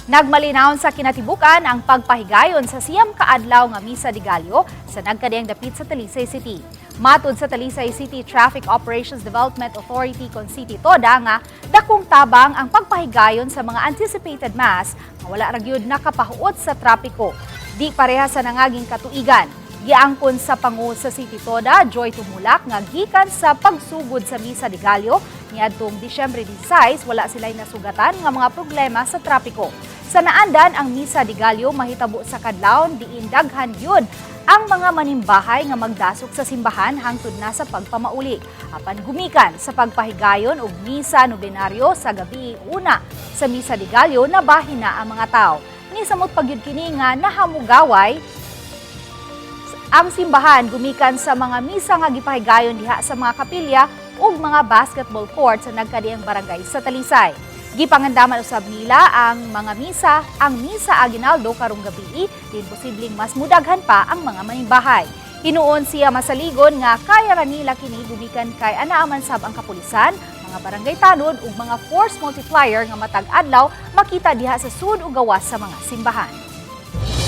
Nagmalinawon sa kinatibukan ang pagpahigayon sa siyam ka adlaw nga misa de gallo sa nagkadiyang dapit sa Talisay City. Matud sa Talisay City Traffic Operations Development Authority kon CT-TODA nga dakung tabang ang pagpahigayon sa mga anticipated mass nga wala ra gyud nakapaghuot sa trapiko. Di pareha sa nangaging katuigan. Giangkon sa pangu sa CT-TODA, Tumulak nga gikan sa pagsugod sa misa de gallo niadtong Disyembre 16, wala silay nasugatan nga mga problema sa trapiko. Sa naandan ang misa de gallo mahitabo sa kadlawon diin daghan yun ang mga manimbahay nga magdasok sa simbahan hangtod na sa pagpamauli. Apan gumikan sa pagpahigayon og misa nobenaryo sa gabi una sa misa de gallo nabahin na ang mga tao. Ni samot pagyud kini nga nahamugaway ang simbahan gumikan sa mga misa nga gipahigayon diha sa mga kapilya ug mga basketball court sa nagkadiyang barangay sa Talisay. Gipangandaman usab nila ang mga misa, ang misa aginaldo karong gabi, din posibleng mas mudaghan pa ang mga manimbahay. Hinuon siya masaligon nga kaya ra nila kini gumikan kay anaa sab ang kapulisan, mga barangay tanod ug mga force multiplier nga matag adlaw makita diha sa sud ug gawas sa mga simbahan.